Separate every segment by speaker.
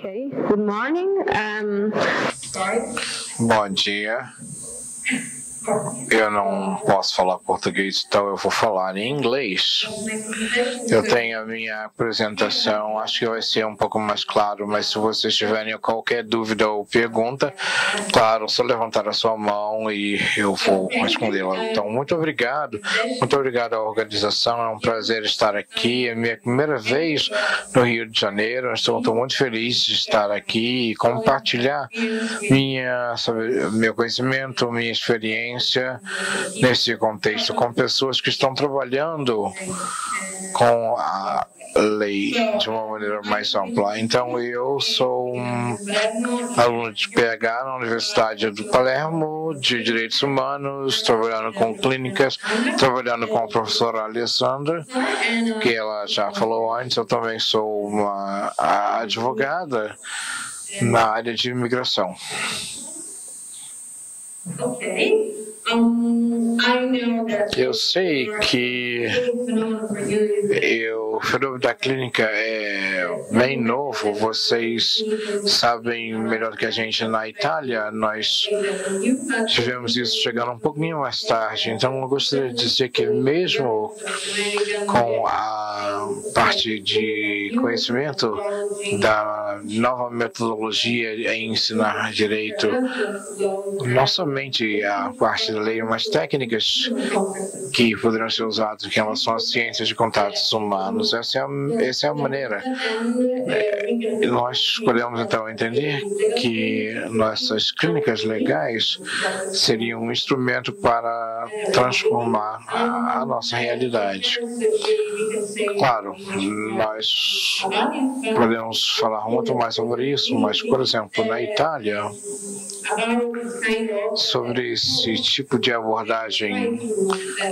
Speaker 1: Okay. Good morning.
Speaker 2: Bom dia. Eu não posso falar português, então eu vou falar em inglês. Eu tenho a minha apresentação, acho que vai ser um pouco mais claro, mas se vocês tiverem qualquer dúvida ou pergunta, claro, só levantar a sua mão e eu vou respondê-la. Então, muito obrigado à organização, é um prazer estar aqui, é minha primeira vez no Rio de Janeiro, estou muito feliz de estar aqui e compartilhar meu conhecimento, minha experiência nesse contexto, com pessoas que estão trabalhando com a lei de uma maneira mais ampla. Então, eu sou um aluno de PH na Universidade do Palermo, de Direitos Humanos, trabalhando com clínicas, trabalhando com a professora Alessandra, que ela já falou antes. Eu também sou uma advogada na área de imigração. Eu sei que o fenômeno da clínica é bem novo, vocês sabem melhor que a gente. Na Itália, nós tivemos isso chegando um pouquinho mais tarde, então eu gostaria de dizer que mesmo com a parte de conhecimento da nova metodologia em ensinar direito, não somente a parte da lei, mas técnicas que poderão ser usadas em relação às ciências de contatos humanos. Essa é a maneira. Nós podemos então entender que nossas clínicas legais seriam um instrumento para transformar a nossa realidade. Claro, nós podemos falar muito mais sobre isso, mas, por exemplo, na Itália, sobre esse tipo de abordagem,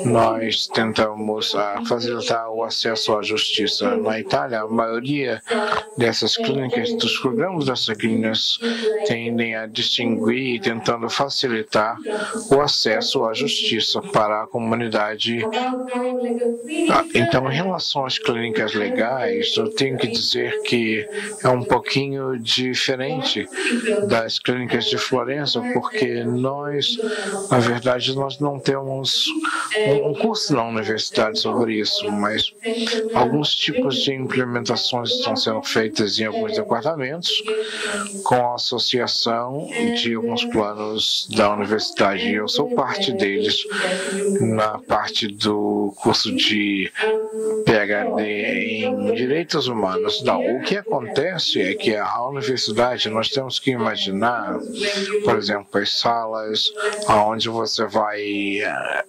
Speaker 2: nós tentamos facilitar o acesso à justiça. Na Itália, a maioria dessas clínicas, dos programas dessas clínicas, tendem a distinguir, tentando facilitar o acesso à justiça para a comunidade. Então, em relação às clínicas legais, eu tenho que dizer que é um pouquinho diferente das clínicas de Florença, porque nós, na verdade, nós não temos um curso na universidade sobre isso, mas alguns tipos de implementações estão sendo feitas em alguns departamentos com a associação de alguns planos da universidade. Eu sou parte deles na parte do curso de PhD em Direitos Humanos. Não, o que acontece é que a universidade, nós temos que imaginar, por exemplo, as salas onde você vai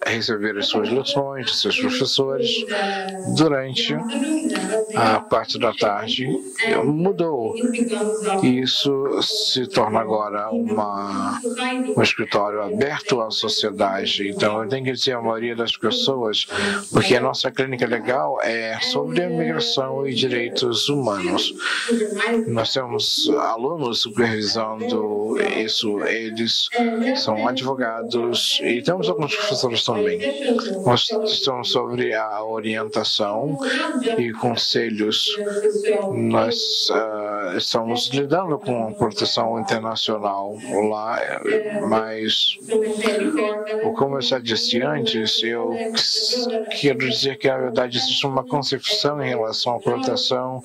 Speaker 2: receber as suas lições dos seus professores durante a parte da tarde. Mudou. Isso se torna agora um escritório aberto à sociedade. Então, eu tenho que dizer a maioria das pessoas, porque a nossa clínica legal é sobre a imigração e direitos humanos. Nós temos alunos supervisando isso, eles são advogados e temos alguns professores também. Nós estamos sobre a orientação e conselhos. Nós estamos lidando com a proteção internacional lá, mas, como eu já disse antes, eu quero dizer que, na verdade, existe uma concepção em relação à proteção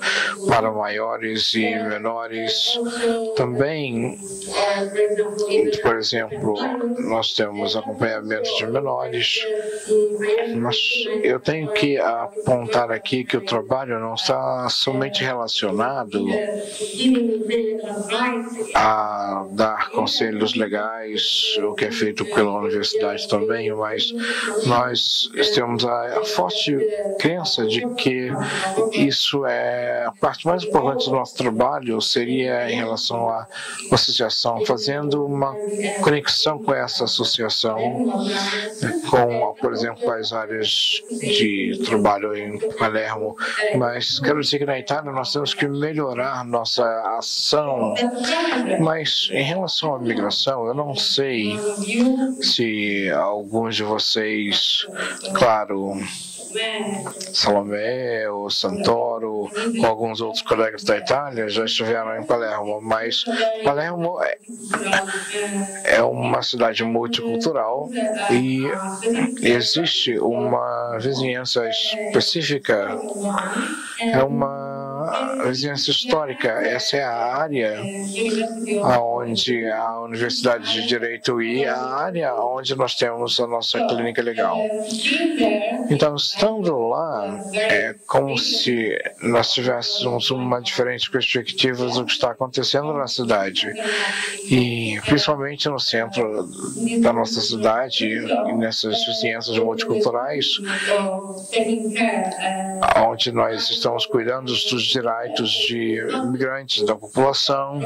Speaker 2: para maiores e menores. Também, por exemplo, nós temos acompanhamento de menores, mas eu tenho que apontar aqui que o trabalho não está somente relacionado a dar conselhos legais, o que é feito pela universidade também, mas nós temos a forte crença de que isso é a parte mais importante do nosso trabalho, seria em relação à associação, fazendo uma conexão com essa associação, com, por exemplo, as áreas de trabalho em Palermo. Mas quero dizer que na Itália nós temos que melhorar nossa ação. Mas em relação à migração, eu não sei se alguns de vocês, claro, Salomé, ou Santoro, ou alguns outros colegas da Itália já estiveram em Palermo, mas Palermo é uma cidade multicultural e existe uma vizinhança específica, é uma vizinhança histórica. Essa é a área onde a Universidade de Direito e a área onde nós temos a nossa clínica legal. Então, estando lá, é como se nós tivéssemos uma diferente perspectiva do que está acontecendo na cidade. E, principalmente no centro da nossa cidade, e nessas vizinhanças multiculturais, onde nós estamos cuidando dos direitos de imigrantes, da população,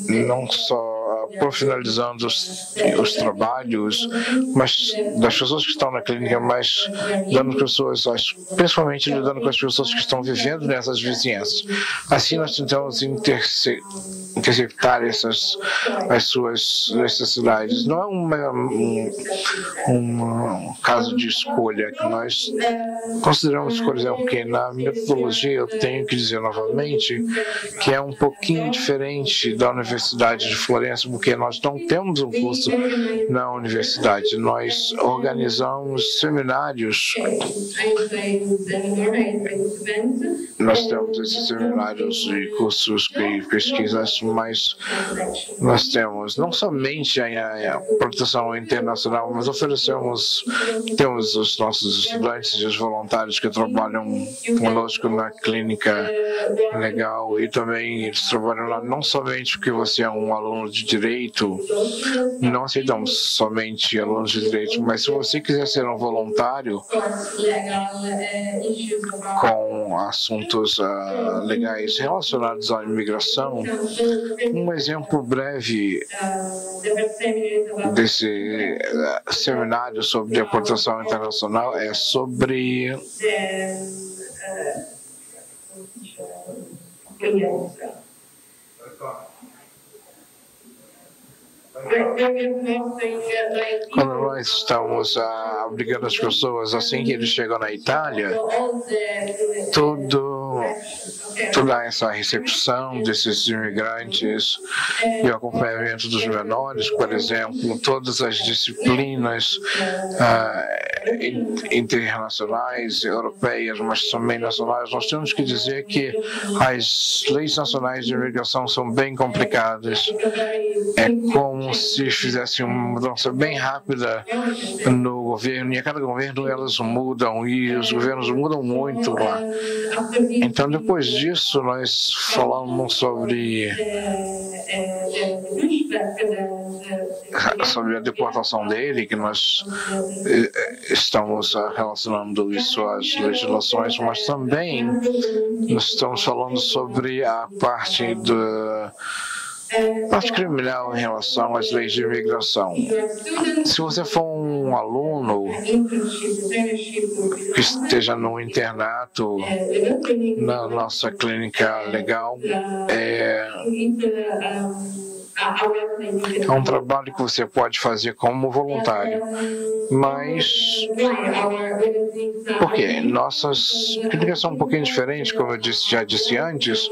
Speaker 2: não só profissionalizando os trabalhos, mas das pessoas que estão na clínica, mas dando pessoas, principalmente lidando com as pessoas que estão vivendo nessas vizinhanças. Assim nós tentamos interceptar as suas necessidades. Não é um caso de escolha que nós consideramos, por exemplo, que na metodologia eu tenho que dizer novamente que é um pouquinho diferente da Universidade de Florença, porque nós não temos um curso na universidade, nós organizamos seminários. Nós temos esses seminários e cursos e pesquisas, mas nós temos não somente a proteção internacional, mas temos os nossos estudantes e os voluntários que trabalham conosco na clínica legal, e também eles trabalham lá não somente porque você é um aluno de direito, não aceitamos somente alunos de direito, mas se você quiser ser um voluntário com assuntos legais relacionados à imigração, um exemplo breve desse seminário sobre deportação internacional é sobre quando nós estamos obrigando as pessoas, assim que eles chegam na Itália, toda essa recepção desses imigrantes e o acompanhamento dos menores, por exemplo, todas as disciplinas internacionais, europeias, mas também nacionais, nós temos que dizer que as leis nacionais de imigração são bem complicadas. É como se fizesse uma mudança bem rápida no governo, e a cada governo elas mudam, e os governos mudam muito lá. Então, depois disso, nós falamos sobre a deportação dele, que nós estamos relacionando isso às legislações, mas também nós estamos falando sobre a parte criminal em relação às leis de imigração. Se você for um aluno que esteja no internato na nossa clínica legal, é um trabalho que você pode fazer como voluntário. Mas, por quê? Nossas clínicas são um pouquinho diferentes, como eu já disse antes.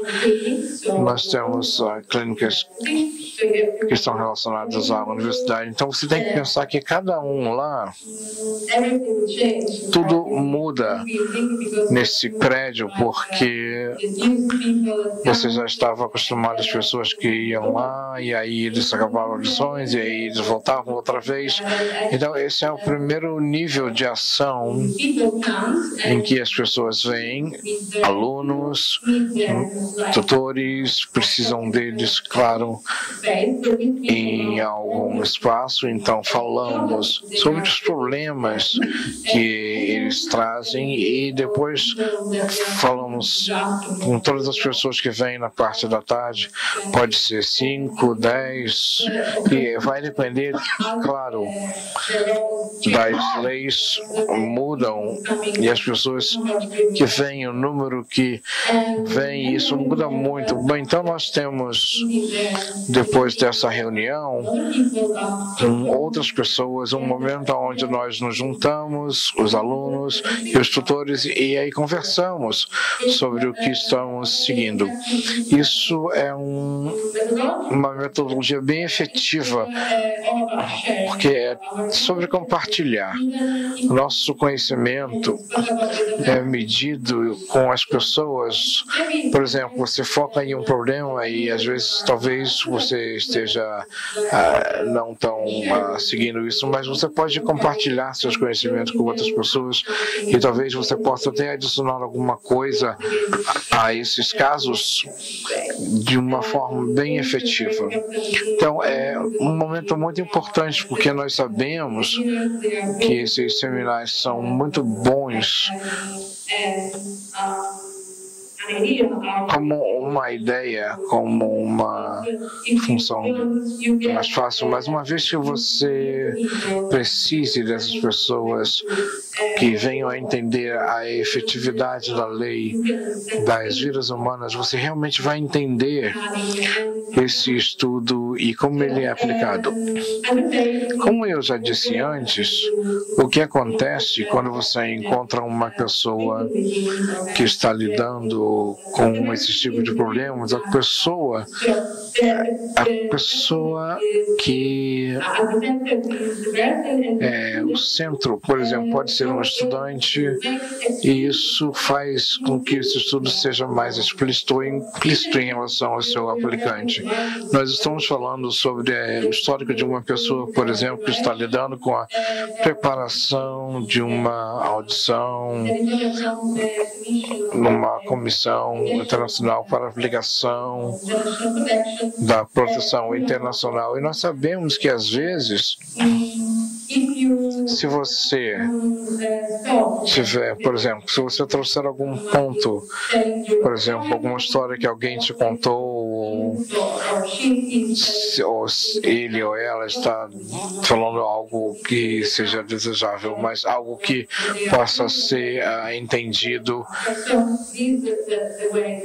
Speaker 2: Nós temos clínicas que estão relacionadas à universidade. Então, você tem que pensar que cada um lá, tudo muda nesse prédio, porque você já estava acostumado às pessoas que iam lá, e aí eles acabavam lições, e aí eles voltavam outra vez. Então, esse é o primeiro nível de ação em que as pessoas vêm, alunos, tutores, precisam deles, claro, em algum espaço. Então, falamos sobre os problemas que eles trazem, e depois falamos com todas as pessoas que vêm na parte da tarde. Pode ser 5, 10, e vai depender, claro, das leis mudam e as pessoas que vêm, o número que vem, isso muda muito. Bem, então nós temos, depois dessa reunião, com outras pessoas, um momento onde nós nos juntamos, os alunos e os tutores, e aí conversamos sobre o que estamos seguindo. Isso é uma metodologia bem efetiva, porque é sobre compartilhar. Nosso conhecimento é medido com as pessoas. Por exemplo, você foca em um problema e às vezes talvez você esteja não tão seguindo isso, mas você pode compartilhar seus conhecimentos com outras pessoas e talvez você possa até adicionar alguma coisa a esses casos de uma forma bem efetiva. Então, é um momento muito importante, porque nós sabemos que esses seminários são muito bons como uma ideia, como uma função mais fácil, mas uma vez que você precise dessas pessoas que venham a entender a efetividade da lei das vidas humanas, você realmente vai entender esse estudo e como ele é aplicado. Como eu já disse antes, o que acontece quando você encontra uma pessoa que está lidando com esse tipo de problemas, a pessoa que é o centro, por exemplo, pode ser um estudante, e isso faz com que esse estudo seja mais explícito em relação ao seu aplicante. Nós estamos falando sobre o histórico de uma pessoa, por exemplo, que está lidando com a preparação de uma audição numa comissão internacional para a aplicação da proteção internacional. E nós sabemos que, às vezes, se você tiver, por exemplo, se você trouxer algum ponto, por exemplo, alguma história que alguém te contou, ou ele ou ela está falando algo que seja desejável, mas algo que possa ser entendido.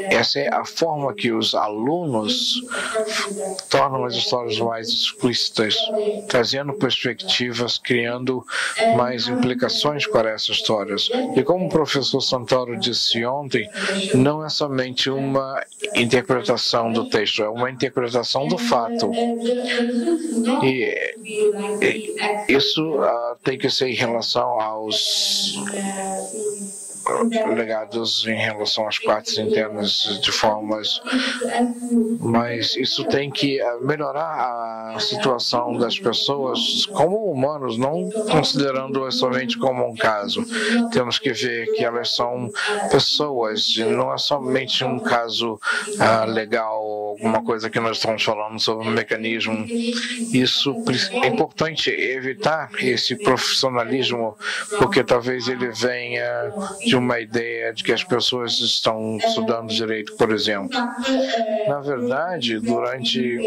Speaker 2: Essa é a forma que os alunos tornam as histórias mais explícitas, trazendo perspectivas, criando mais implicações para essas histórias. E como o professor Santoro disse ontem, não é somente uma interpretação do texto, é uma interpretação do fato. E isso tem que ser em relação aos legados, em relação às partes internas de formas, mas isso tem que melhorar a situação das pessoas como humanos, não considerando-as somente como um caso. Temos que ver que elas são pessoas, não é somente um caso legal, alguma coisa que nós estamos falando sobre um mecanismo. Isso é importante evitar esse profissionalismo, porque talvez ele venha de uma ideia de que as pessoas estão estudando direito, por exemplo. Na verdade, durante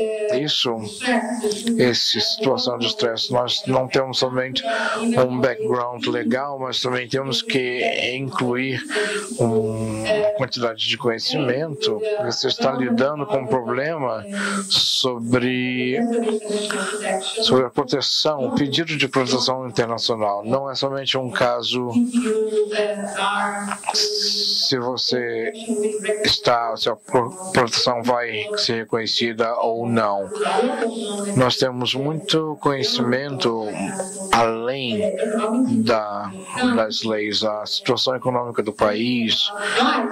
Speaker 2: essa situação de estresse, nós não temos somente um background legal, mas também temos que incluir uma quantidade de conhecimento. Você está lidando com um problema sobre a proteção, o pedido de proteção internacional. Não é somente um caso se você está, se a proteção vai ser reconhecida ou não. Nós temos muito conhecimento além das leis, a situação econômica do país,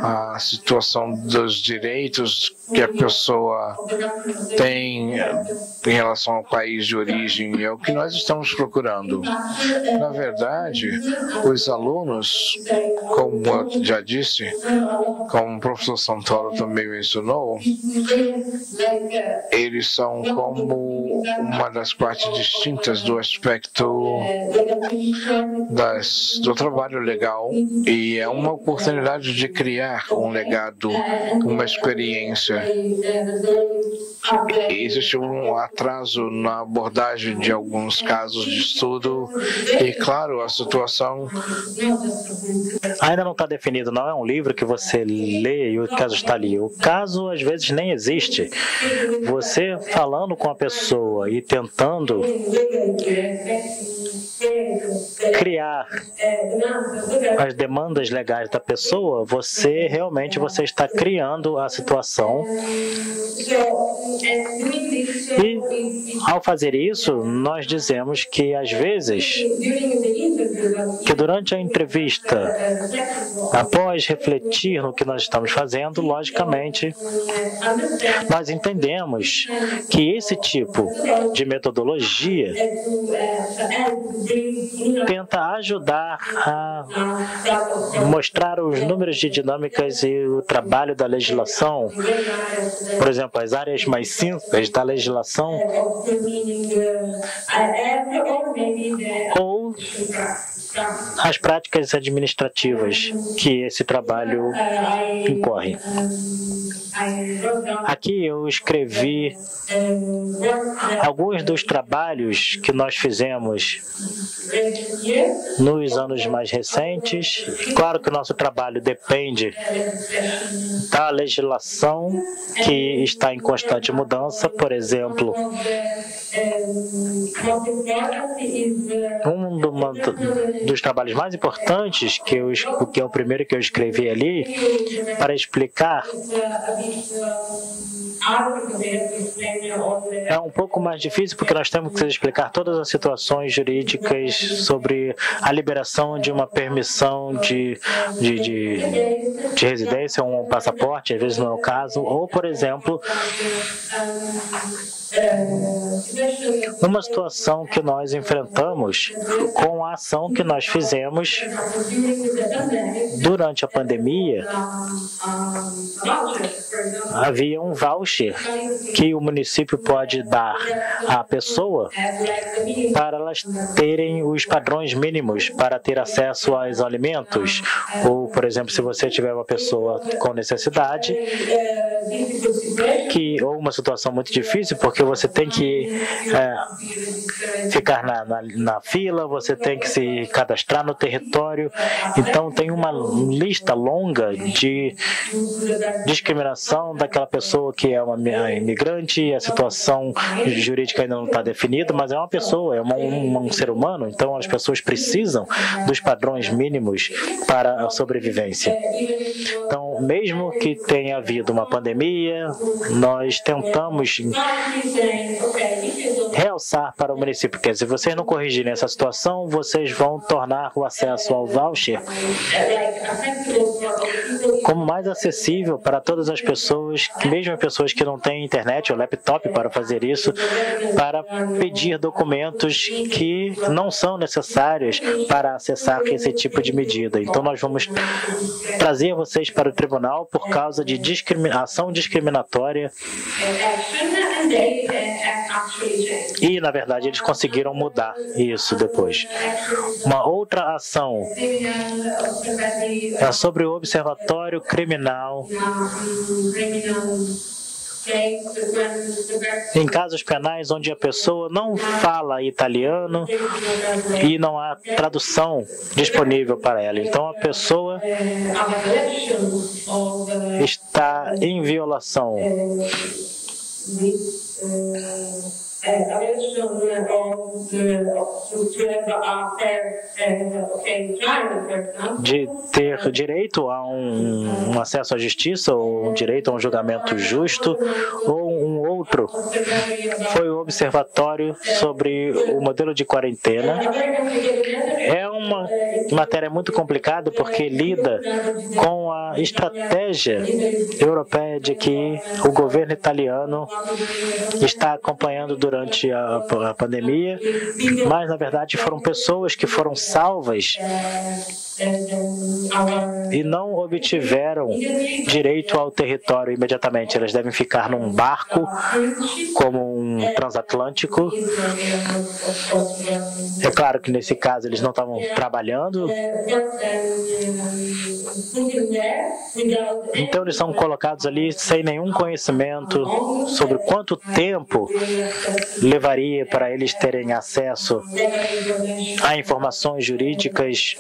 Speaker 2: a situação dos direitos que a pessoa tem em relação ao país de origem, é o que nós estamos procurando. Na verdade, os alunos, como eu já disse, como o professor Santoro também mencionou, eles são como uma das partes distintas do aspecto do trabalho legal, e é uma oportunidade de criar um legado, uma experiência. existe um atraso na abordagem de alguns casos de estudo e, claro, a situação
Speaker 1: ainda não está definido, não é um livro que você lê e o caso está ali. O caso, às vezes, nem existe. Você falando com a pessoa e tentando criar as demandas legais da pessoa, você está criando a situação. E, ao fazer isso, nós dizemos que, às vezes, que durante a entrevista, após refletir no que nós estamos fazendo, logicamente, nós entendemos que esse tipo de metodologia tenta ajudar a mostrar os números de dinâmicas e o trabalho da legislação, por exemplo, as áreas mais simples da legislação, ou as práticas administrativas que esse trabalho incorre. Aqui eu escrevi alguns dos trabalhos que nós fizemos nos anos mais recentes. Claro que o nosso trabalho depende da legislação que está em constante mudança. Por exemplo, dos trabalhos mais importantes, que é o primeiro que eu escrevi ali, para explicar, é um pouco mais difícil porque nós temos que explicar todas as situações jurídicas sobre a liberação de uma permissão de residência ou um passaporte, às vezes não é o caso, ou, por exemplo, uma situação que nós enfrentamos com a ação que nós fizemos durante a pandemia. Havia um voucher que o município pode dar à pessoa para elas terem os padrões mínimos para ter acesso aos alimentos. Ou, por exemplo, se você tiver uma pessoa com necessidade, ou uma situação muito difícil, porque você tem que ficar na fila, você tem que se cadastrar no território. Então, tem uma lista longa de discriminação daquela pessoa que é uma imigrante. A situação jurídica ainda não está definida, mas é uma pessoa, é um ser humano. Então, as pessoas precisam dos padrões mínimos para a sobrevivência. Então, mesmo que tenha havido uma pandemia, nós tentamos realçar para o município, porque se vocês não corrigirem essa situação, vocês vão tornar o acesso ao voucher como mais acessível para todas as pessoas, mesmo pessoas que não têm internet ou laptop para fazer isso, para pedir documentos que não são necessários para acessar esse tipo de medida. Então, nós vamos trazer vocês para o tribunal por causa de ação discriminatória. E, na verdade, eles conseguiram mudar isso depois. Uma outra ação é sobre o Observatório Criminal. Em casos penais onde a pessoa não fala italiano e não há tradução disponível para ela. Então, a pessoa está em violação de ter direito a um acesso à justiça, ou um direito a um julgamento justo, ou um outro foi o Observatório sobre o modelo de quarentena. É uma matéria muito complicada porque lida com a estratégia europeia de que o governo italiano está acompanhando durante a pandemia, mas na verdade foram pessoas que foram salvas e não obtiveram direito ao território imediatamente. Elas devem ficar num barco como um transatlântico. É claro que nesse caso eles não estavam trabalhando. Então eles são colocados ali sem nenhum conhecimento sobre quanto tempo levaria para eles terem acesso a informações jurídicas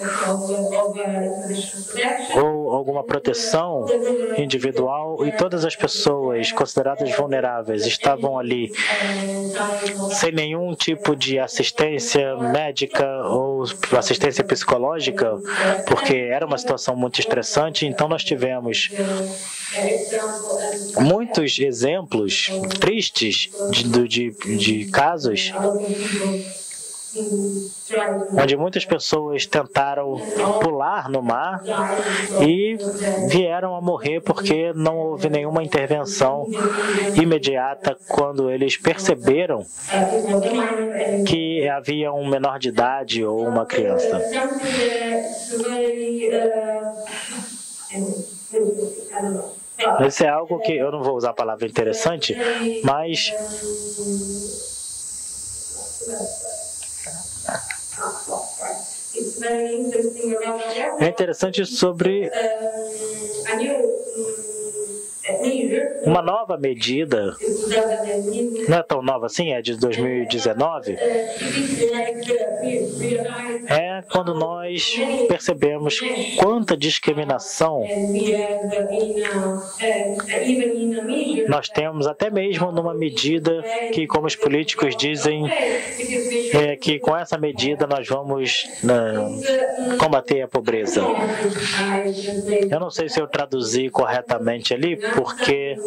Speaker 1: ou alguma proteção individual, e todas as pessoas consideradas vulneráveis estavam ali sem nenhum tipo de assistência médica ou assistência psicológica, porque era uma situação muito estressante. Então nós tivemos muitos exemplos tristes de casos onde muitas pessoas tentaram pular no mar e vieram a morrer porque não houve nenhuma intervenção imediata quando eles perceberam que havia um menor de idade ou uma criança. Isso é algo que eu não vou usar a palavra interessante, mas é interessante sobre uma nova medida, não é tão nova assim, é de 2019, é quando nós percebemos quanta discriminação nós temos, até mesmo numa medida que, como os políticos dizem, que com essa medida nós vamos combater a pobreza. Eu não sei se eu traduzi corretamente ali, porque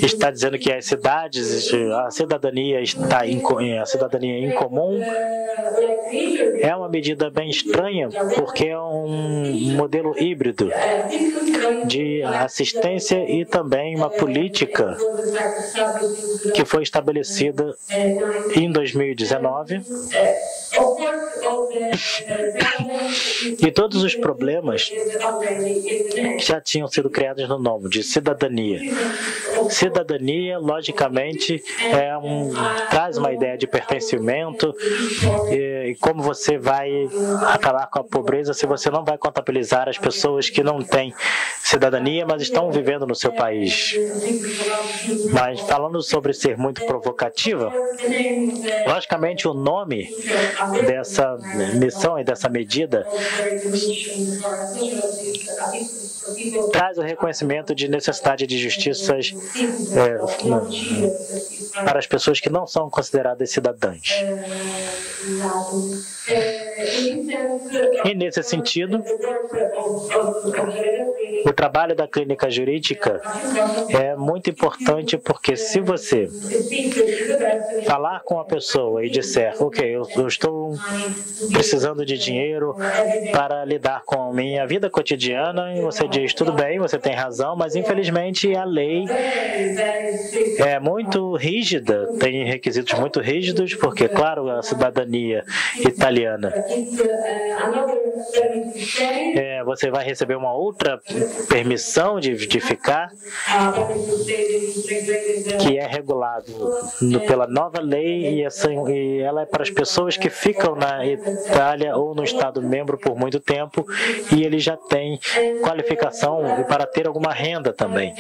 Speaker 1: está dizendo que as cidades, a cidadania em comum é uma medida bem estranha, porque é um modelo híbrido de assistência e também uma política que foi estabelecida em 2019. E todos os problemas já tinham sido criados no nome de cidadania. Cidadania, logicamente, traz uma ideia de pertencimento e como você vai acabar com a pobreza se você não vai contabilizar as pessoas que não têm cidadania, mas estão vivendo no seu país. Mas falando sobre ser muito provocativa, logicamente o nome dessa missão e dessa medida traz o reconhecimento de necessidade de justiças para as pessoas que não são consideradas cidadãs. E nesse sentido, o trabalho da clínica jurídica é muito importante, porque se você falar com a pessoa e disser, ok, eu estou precisando de dinheiro para lidar com a minha vida cotidiana, e você diz, tudo bem, você tem razão, mas infelizmente a lei é muito rígida, tem requisitos muito rígidos, porque, claro, a cidadania italiana, você vai receber uma outra permissão de ficar, que é regulado pela nova lei, e ela é para as pessoas que ficam na Itália ou no Estado membro por muito tempo, e ele já tem qualificação para ter alguma renda também.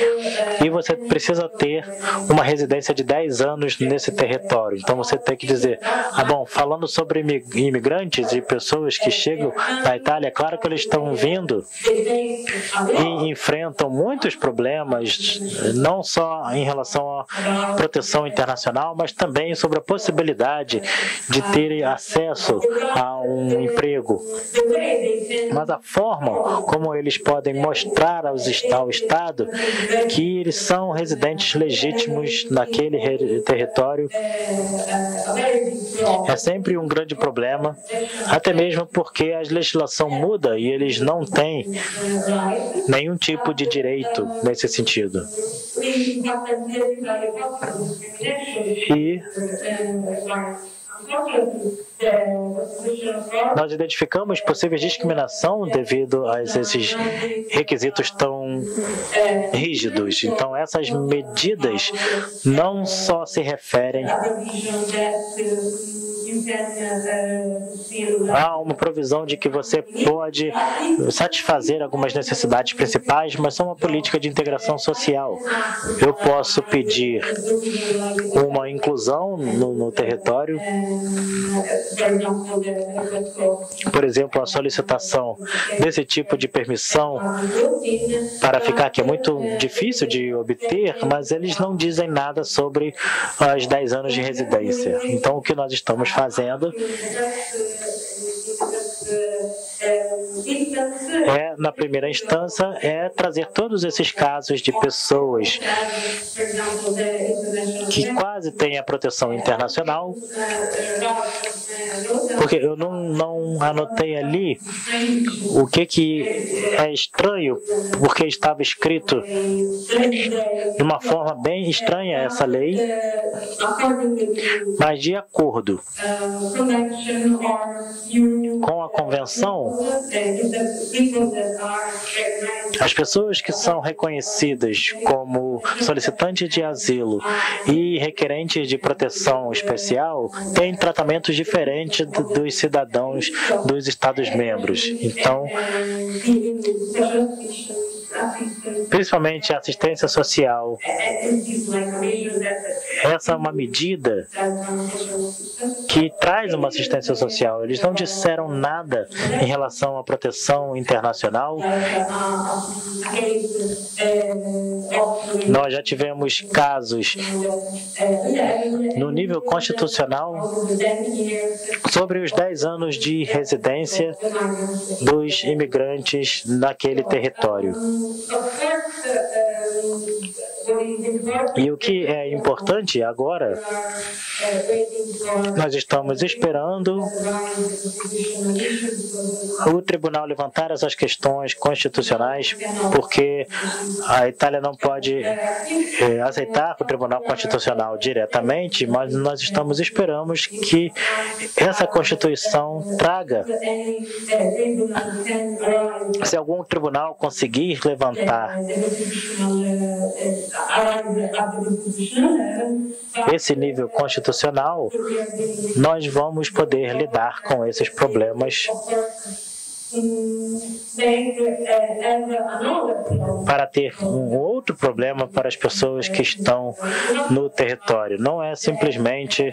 Speaker 1: E você precisa ter uma residência de 10 anos nesse território. Então você tem que dizer, bom, falando sobre imigrantes e pessoas que chegam na Itália, é claro que eles estão vindo e enfrentam muitos problemas, não só em relação à proteção internacional, mas também sobre a possibilidade de ter acesso a um emprego. Mas a forma como eles podem mostrar ao Estado que eles são residentes legítimos naquele território é sempre um grande problema, até mesmo porque a legislação muda e eles não têm nenhum tipo de direito nesse sentido. E Nós identificamos possíveis discriminação devido a esses requisitos tão rígidos. Então, essas medidas não só se referem há uma provisão de que você pode satisfazer algumas necessidades principais, mas são uma política de integração social. Eu posso pedir uma inclusão no território, por exemplo, a solicitação desse tipo de permissão para ficar aqui é muito difícil de obter, mas eles não dizem nada sobre os 10 anos de residência. Então, o que nós estamos fazendo na primeira instância, trazer todos esses casos de pessoas que quase têm a proteção internacional, porque eu não anotei ali o que é estranho, porque estava escrito de uma forma bem estranha essa lei, mas de acordo com a convenção, as pessoas que são reconhecidas como solicitantes de asilo e requerentes de proteção especial têm tratamentos diferentes dos cidadãos dos Estados-membros. Então, principalmente a assistência social. Essa é uma medida que traz uma assistência social. Eles não disseram nada em relação à proteção internacional. Nós já tivemos casos no nível constitucional sobre os 10 anos de residência dos imigrantes naquele território. E o que é importante agora, nós estamos esperando o tribunal levantar essas questões constitucionais, porque a Itália não pode aceitar o tribunal constitucional diretamente, mas nós esperamos que essa Constituição traga, se algum tribunal conseguir levantar esse nível constitucional, nós vamos poder lidar com esses problemas para ter um outro problema para as pessoas que estão no território. Não é simplesmente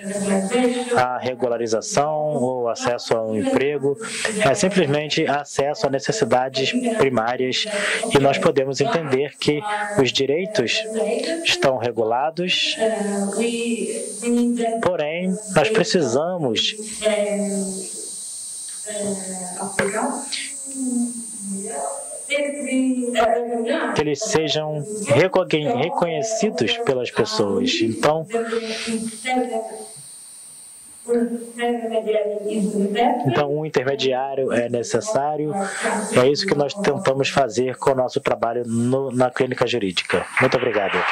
Speaker 1: a regularização ou acesso ao emprego, é simplesmente acesso a necessidades primárias, e nós podemos entender que os direitos estão regulados, porém nós precisamos que eles sejam reconhecidos pelas pessoas. Então, um intermediário é necessário. É isso que nós tentamos fazer com o nosso trabalho na clínica jurídica. Muito obrigado.